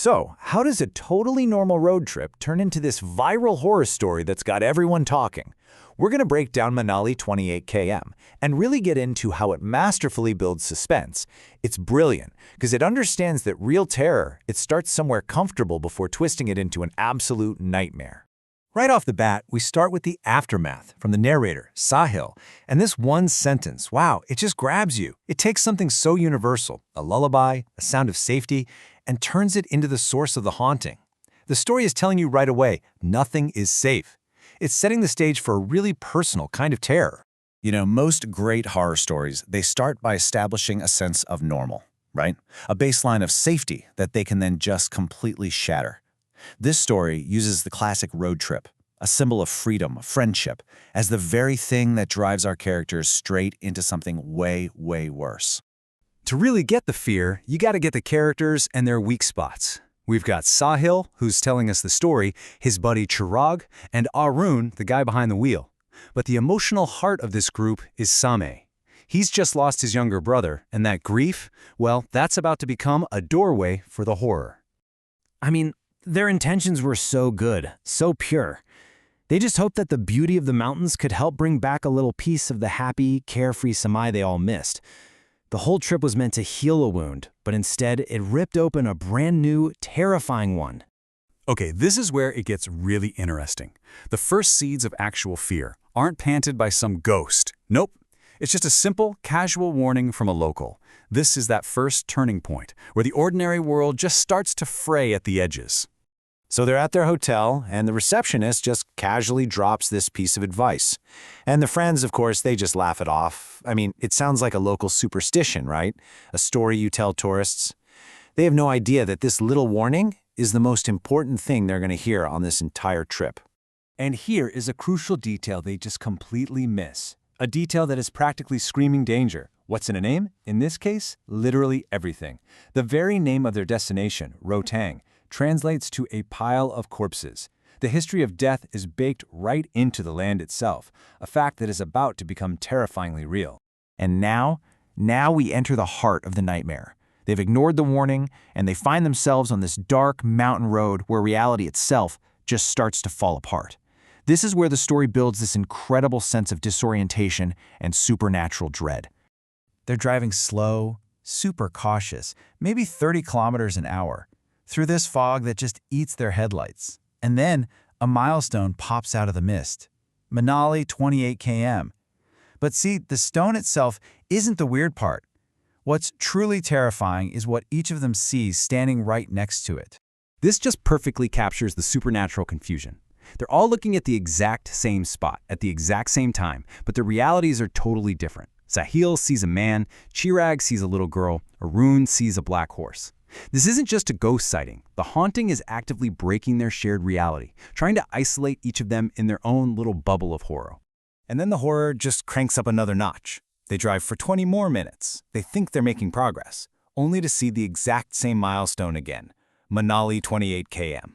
So, how does a totally normal road trip turn into this viral horror story that's got everyone talking? We're going to break down Manali 28km and really get into how it masterfully builds suspense. It's brilliant because it understands that real terror, it starts somewhere comfortable before twisting it into an absolute nightmare. Right off the bat, we start with the aftermath from the narrator, Sahil, and this one sentence, wow, it just grabs you. It takes something so universal, a lullaby, a sound of safety, and turns it into the source of the haunting. The story is telling you right away, nothing is safe. It's setting the stage for a really personal kind of terror. You know, most great horror stories, they start by establishing a sense of normal, right? A baseline of safety that they can then just completely shatter. This story uses the classic road trip, a symbol of freedom, friendship, as the very thing that drives our characters straight into something way, way worse. To really get the fear, you got to get the characters and their weak spots. We've got Sahil, who's telling us the story, his buddy Chirag, and Arun, the guy behind the wheel. But the emotional heart of this group is Samay. He's just lost his younger brother, and that grief, well, that's about to become a doorway for the horror. I mean, their intentions were so good, so pure. They just hoped that the beauty of the mountains could help bring back a little piece of the happy, carefree Samay they all missed. The whole trip was meant to heal a wound, but instead it ripped open a brand new, terrifying one. Okay, this is where it gets really interesting. The first seeds of actual fear aren't planted by some ghost. Nope. It's just a simple, casual warning from a local. This is that first turning point, where the ordinary world just starts to fray at the edges. So they're at their hotel, and the receptionist just casually drops this piece of advice. And the friends, of course, they just laugh it off. I mean, it sounds like a local superstition, right? A story you tell tourists. They have no idea that this little warning is the most important thing they're going to hear on this entire trip. And here is a crucial detail they just completely miss. A detail that is practically screaming danger. What's in a name? In this case, literally everything. The very name of their destination, Rotang, translates to a pile of corpses. The history of death is baked right into the land itself, a fact that is about to become terrifyingly real. And now we enter the heart of the nightmare. They've ignored the warning, and they find themselves on this dark mountain road where reality itself just starts to fall apart. This is where the story builds this incredible sense of disorientation and supernatural dread. They're driving slow, super cautious, maybe 30 kilometers an hour, through this fog that just eats their headlights. And then a milestone pops out of the mist. Manali 28km. But see, the stone itself isn't the weird part. What's truly terrifying is what each of them sees standing right next to it. This just perfectly captures the supernatural confusion. They're all looking at the exact same spot at the exact same time, but their realities are totally different. Sahil sees a man, Chirag sees a little girl, Arun sees a black horse. This isn't just a ghost sighting. The haunting is actively breaking their shared reality, trying to isolate each of them in their own little bubble of horror. And then the horror just cranks up another notch. They drive for 20 more minutes. They think they're making progress, only to see the exact same milestone again, Manali 28km.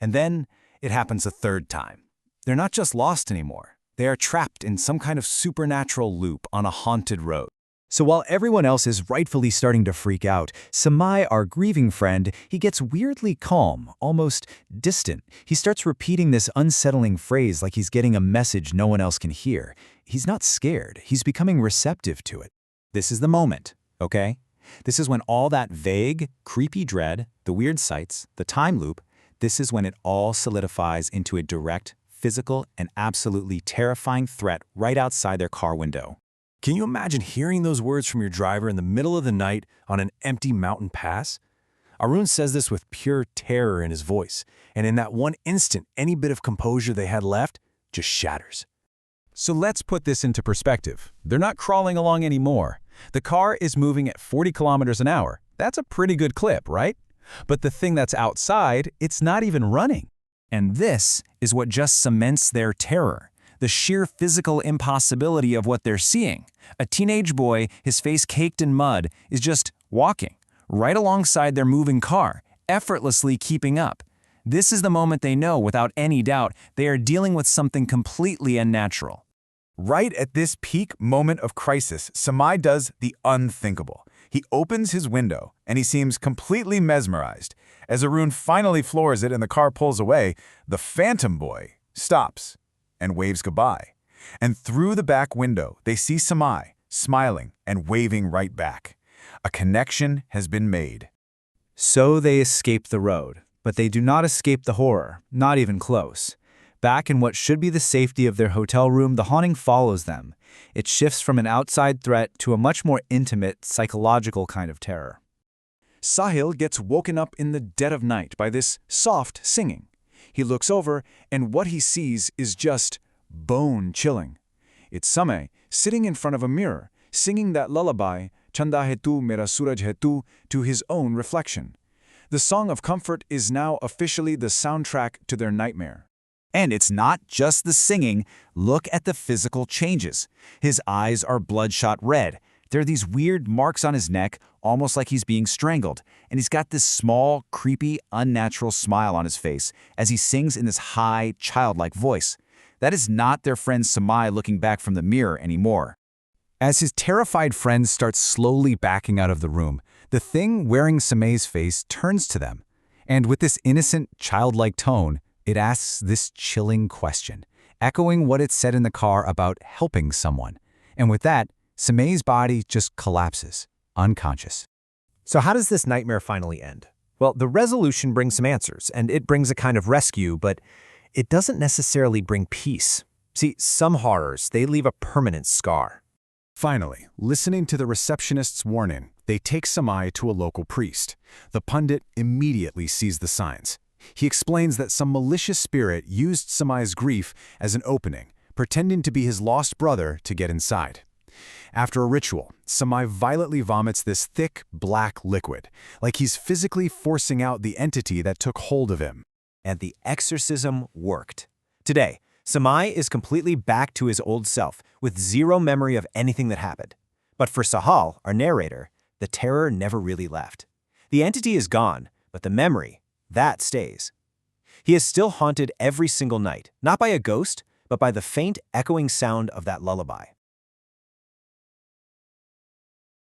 And then it happens a third time. They're not just lost anymore. They are trapped in some kind of supernatural loop on a haunted road. So while everyone else is rightfully starting to freak out, Samay, our grieving friend, he gets weirdly calm, almost distant. He starts repeating this unsettling phrase like he's getting a message no one else can hear. He's not scared. He's becoming receptive to it. This is the moment, okay? This is when all that vague, creepy dread, the weird sights, the time loop, this is when it all solidifies into a direct, physical, and absolutely terrifying threat right outside their car window. Can you imagine hearing those words from your driver in the middle of the night on an empty mountain pass? Arun says this with pure terror in his voice, and in that one instant, any bit of composure they had left just shatters. So let's put this into perspective. They're not crawling along anymore. The car is moving at 40 kilometers an hour. That's a pretty good clip, right? But the thing that's outside, it's not even running. And this is what just cements their terror. The sheer physical impossibility of what they're seeing. A teenage boy, his face caked in mud, is just walking right alongside their moving car, effortlessly keeping up. This is the moment they know, without any doubt, they are dealing with something completely unnatural. Right at this peak moment of crisis, Samay does the unthinkable. He opens his window, and he seems completely mesmerized. As Arun finally floors it and the car pulls away, the Phantom Boy stops and waves goodbye. And through the back window, they see Samai, smiling and waving right back. A connection has been made. So they escape the road, but they do not escape the horror, not even close. Back in what should be the safety of their hotel room, the haunting follows them. It shifts from an outside threat to a much more intimate, psychological kind of terror. Sahil gets woken up in the dead of night by this soft singing. He looks over, and what he sees is just bone-chilling. It's Samay sitting in front of a mirror, singing that lullaby, Chanda hai tu, mera suraj hai tu, to his own reflection. The song of comfort is now officially the soundtrack to their nightmare. And it's not just the singing. Look at the physical changes. His eyes are bloodshot red. There are these weird marks on his neck, almost like he's being strangled. And he's got this small, creepy, unnatural smile on his face as he sings in this high, childlike voice. That is not their friend Samai looking back from the mirror anymore. As his terrified friends start slowly backing out of the room, the thing wearing Samai's face turns to them. And with this innocent, childlike tone, it asks this chilling question, echoing what it said in the car about helping someone. And with that, Samai's body just collapses, unconscious. So how does this nightmare finally end? Well, the resolution brings some answers, and it brings a kind of rescue, but it doesn't necessarily bring peace. See, some horrors, they leave a permanent scar. Finally, listening to the receptionist's warning, they take Samai to a local priest. The pundit immediately sees the signs. He explains that some malicious spirit used Samai's grief as an opening, pretending to be his lost brother to get inside. After a ritual, Samai violently vomits this thick, black liquid, like he's physically forcing out the entity that took hold of him. And the exorcism worked. Today, Samai is completely back to his old self, with zero memory of anything that happened. But for Sahal, our narrator, the terror never really left. The entity is gone, but the memory, that stays. He is still haunted every single night, not by a ghost, but by the faint, echoing sound of that lullaby.